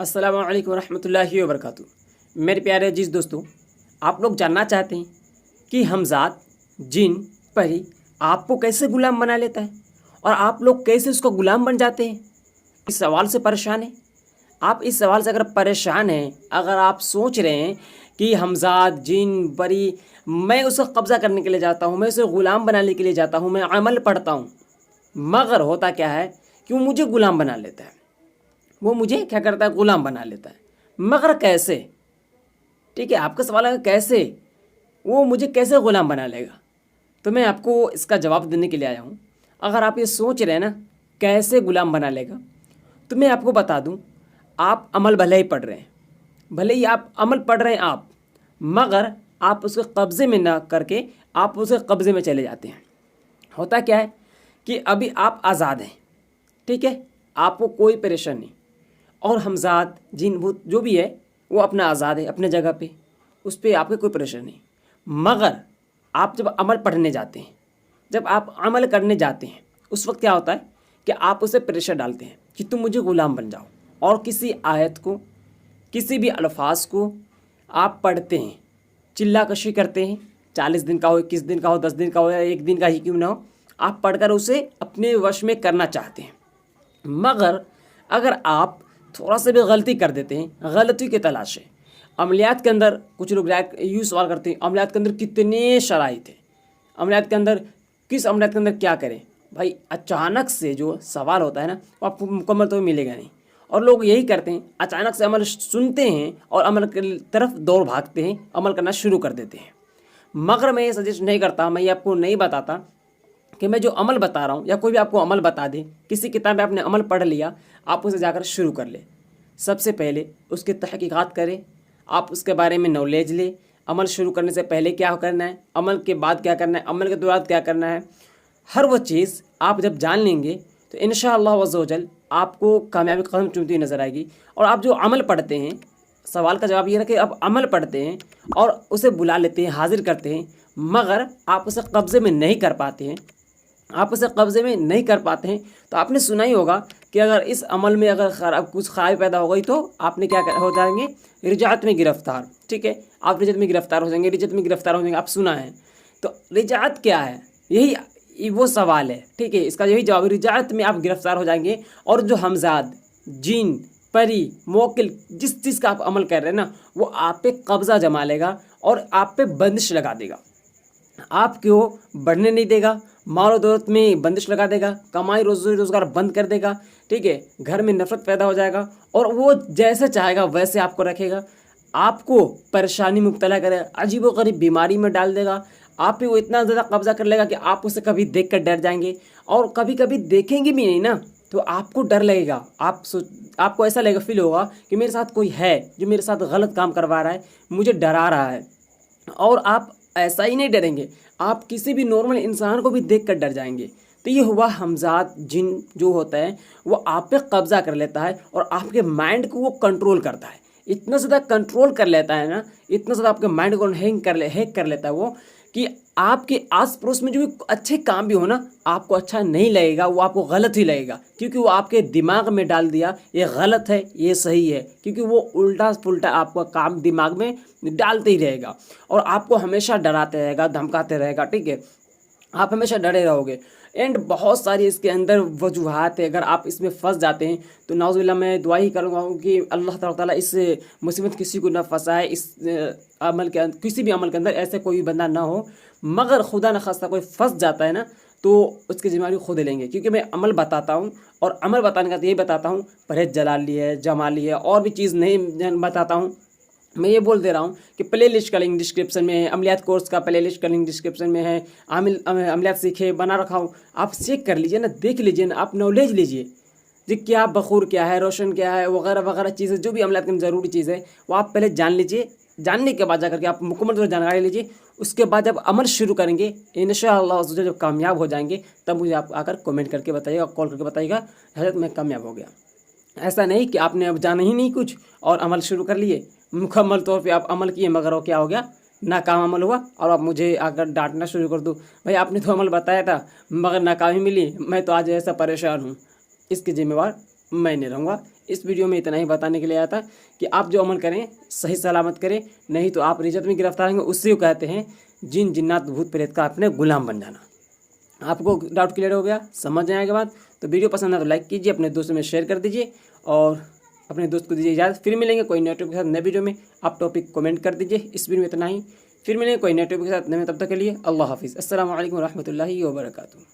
अस्सलाम वालेकुम रहमतुल्लाहि व बरकातुहू। मेरे प्यारे अजीज़ दोस्तों, आप लोग जानना चाहते हैं कि हमज़ाद, जिन, परी आपको कैसे ग़ुलाम बना लेता है और आप लोग कैसे उसको ग़ुलाम बन जाते हैं। इस सवाल से परेशान हैं आप? इस सवाल से अगर परेशान हैं, अगर आप सोच रहे हैं कि हमज़ाद, जिन, परी मैं उसका कब्ज़ा करने के लिए जाता हूँ, मैं उसे ग़ुलाम बनाने के लिए जाता हूँ, मैं अमल पढ़ता हूँ, मगर होता क्या है कि वो मुझे ग़ुलाम बना लेता है। वो मुझे क्या करता है? ग़ुलाम बना लेता है। मगर कैसे? ठीक है, आपका सवाल है कैसे वो मुझे कैसे ग़ुलाम बना लेगा, तो मैं आपको इसका जवाब देने के लिए आया हूँ। अगर आप ये सोच रहे हैं ना कैसे ग़ुलाम बना लेगा, तो मैं आपको बता दूँ, आप अमल भले ही पढ़ रहे हैं, भले ही आप अमल पढ़ रहे हैं आप, मगर आप उसके कब्ज़े में ना करके आप उसके कब्ज़े में चले जाते हैं। होता क्या है कि अभी आप आज़ाद हैं, ठीक है, आपको कोई परेशानी नहीं, और हमज़ाद, जिन, भूत जो भी है वो अपना आज़ाद है अपने जगह पे, उस पर आपके कोई परेशानी नहीं। मगर आप जब अमल पढ़ने जाते हैं, जब आप अमल करने जाते हैं, उस वक्त क्या होता है कि आप उसे प्रेशर डालते हैं कि तुम मुझे ग़ुलाम बन जाओ, और किसी आयत को, किसी भी अल्फाज को आप पढ़ते हैं, चिल्ला कशी करते हैं, 40 दिन का हो, 21 दिन का हो, 10 दिन का हो, या 1 दिन का ही क्यों ना हो, आप पढ़कर उसे अपने वश में करना चाहते हैं। मगर अगर आप थोड़ा सा भी गलती कर देते हैं, गलती की तलाश है, अमलियात के अंदर कुछ लोग यूँ सवाल करते हैं, अमलियात के अंदर कितने शराइत है, अमलियात के अंदर किस अमलियात के अंदर क्या करें। भाई अचानक से जो सवाल होता है ना, वो आपको मुकम्मल तो मिलेगा नहीं, और लोग यही करते हैं, अचानक से अमल सुनते हैं और अमल की तरफ दौड़ भागते हैं, अमल करना शुरू कर देते हैं। मगर मैं ये सजेस्ट नहीं करता, मैं ये आपको नहीं बताता कि मैं जो अमल बता रहा हूँ या कोई भी आपको अमल बता दे, किसी किताब में आपने अमल पढ़ लिया, आप उसे जाकर शुरू कर ले। सबसे पहले उसकी तहकीकात करें, आप उसके बारे में नॉलेज ले। अमल शुरू करने से पहले क्या करना है, अमल के बाद क्या करना है, अमल के दौरान क्या करना है, हर वो चीज़ आप जब जान लेंगे तो इंशाअल्लाह अज़्ज़ व जल आपको कामयाबी कदम चूमती नज़र आएगी। और आप जो अमल पढ़ते हैं, सवाल का जवाब ये रहे कि आप अमल पढ़ते हैं और उसे बुला लेते हैं, हाजिर करते हैं, मगर आप उसे कब्ज़े में नहीं कर पाते हैं, आप उसे कब्ज़े में नहीं कर पाते हैं, तो आपने सुना ही होगा कि अगर इस अमल में अगर कुछ खराबी पैदा हो गई तो आपने क्या हो जाएंगे, रिजात में गिरफ़्तार। ठीक है, आप रिजत में गिरफ़्तार हो जाएंगे, रिजत में गिरफ़्तार हो जाएंगे, आप सुना है। तो रिजात क्या है, यही वो सवाल है। ठीक है, इसका यही जवाब, रिजात में आप गिरफ़्तार हो जाएंगे। और जो हमज़ाद, जिन, परी, मोकिल, जिस चीज़ का आप अमल कर रहे हैं ना, वो आप पे कब्ज़ा जमा लेगा और आप पे बंदिश लगा देगा, आपको बढ़ने नहीं देगा, माल दौलत में बंदिश लगा देगा, कमाई रोज़गार बंद कर देगा। ठीक है, घर में नफरत पैदा हो जाएगा, और वो जैसे चाहेगा वैसे आपको रखेगा, आपको परेशानी में मुब्तला करेगा, अजीब व गरीब बीमारी में डाल देगा, आप पे वो इतना ज़्यादा कब्ज़ा कर लेगा कि आप उसे कभी देख कर डर जाएंगे, और कभी कभी देखेंगे भी नहीं ना तो आपको डर लगेगा। आपको ऐसा लगेगा, फील होगा कि मेरे साथ कोई है जो मेरे साथ गलत काम करवा रहा है, मुझे डरा रहा है। और आप ऐसा ही नहीं डरेंगे, आप किसी भी नॉर्मल इंसान को भी देख कर डर जाएंगे। तो ये हुआ हमज़ाद, जिन जो होता है वो आप पे कब्ज़ा कर लेता है और आपके माइंड को वो कंट्रोल करता है। इतना ज़्यादा कंट्रोल कर लेता है ना, इतना ज़्यादा आपके माइंड को हैक कर लेता है वो, कि आपके आस पड़ोस में जो भी अच्छे काम भी हो ना, आपको अच्छा नहीं लगेगा, वो आपको गलत ही लगेगा, क्योंकि वो आपके दिमाग में डाल दिया ये गलत है, ये सही है, क्योंकि वो उल्टा पुल्टा आपका काम दिमाग में डालते ही रहेगा और आपको हमेशा डराते रहेगा, धमकाते रहेगा। ठीक है, आप हमेशा डरे रहोगे। एंड बहुत सारी इसके अंदर वजूहात है, अगर आप इसमें फंस जाते हैं तो नाउज़ुबिल्लाह, मैं दुआ ही करूँगा कि अल्लाह ताला इस मुसीबत किसी को ना फंसाए, इस अमल के अंदर, किसी भी अमल के अंदर ऐसे कोई बंदा ना हो। मगर खुदा न खास्ता कोई फंस जाता है ना, तो उसकी जिम्मेदारी खुद लेंगे, क्योंकि मैं अमल बताता हूँ, और अमल बताने का तो यही बताता हूँ, परहेज जलाली है, जमाली है, और भी चीज़ नहीं बताता हूँ। मैं ये बोल दे रहा हूँ कि प्ले लिस्ट का लिंक डिस्क्रिप्शन में है, अमलियात कोर्स का प्ले लिस्ट का लिंक डिस्क्रिप्शन में है, अमलियात सीखे बना रखा हूँ, आप चेक कर लीजिए ना, देख लीजिए ना, आप नॉलेज लीजिए जी, क्या बखूर क्या है, रोशन क्या है, वगैरह वगैरह चीज़ें, जो भी अमलियात की ज़रूरी चीज़ है वो आप पहले जान लीजिए। जानने के बाद जाकर के आप मुकम्मल तौर जानकारी लीजिए, उसके बाद जब अमल शुरू करेंगे इंशाअल्लाह जब कामयाब हो जाएंगे, तब मुझे आप आकर कमेंट करके बताइएगा, कॉल करके बताइएगा, हज़रत मैं कामयाब हो गया। ऐसा नहीं कि आपने अब जाना ही नहीं कुछ और अमल शुरू कर लिए, मुकम्मल तौर पे आप अमल किए, मगर वो क्या हो गया, नाकाम अमल हुआ, और आप मुझे आकर डांटना शुरू कर दो, भाई आपने तो अमल बताया था मगर नाकामी मिली, मैं तो आज ऐसा परेशान हूँ। इसके जिम्मेवार मैं नहीं रहूँगा। اس ویڈیو میں اتنا ہی بتانے کے لیے آیا تھا کہ آپ جو عمل کریں صحیح سلامت کریں، نہیں تو آپ رجت میں گرفتار ہوں گے۔ اس سے کہتے ہیں جن جنات بھوت پریت کا اپنے غلام بن جانا۔ آپ کو ڈاؤٹ کلیئر ہو گیا، سمجھ آنے کے بعد تو ویڈیو پسند ہے تو لائک کیجیے، اپنے دوستوں میں شیئر کر دیجیے اور اپنے دوست کو دیجیے اجازت۔ پھر ملیں گے کوئی نئے ٹاپک کے ساتھ نئے ویڈیو میں۔ آپ ٹاپک کمنٹ کر دیجیے۔ اس ویڈیو میں اتنا ہی، پھر ملیں گے کوئی نئے ٹاپک کے ساتھ نئے، تب تک کے لیے اللہ حافظ۔ السلام علیکم ورحمۃ اللہ وبرکاتہ۔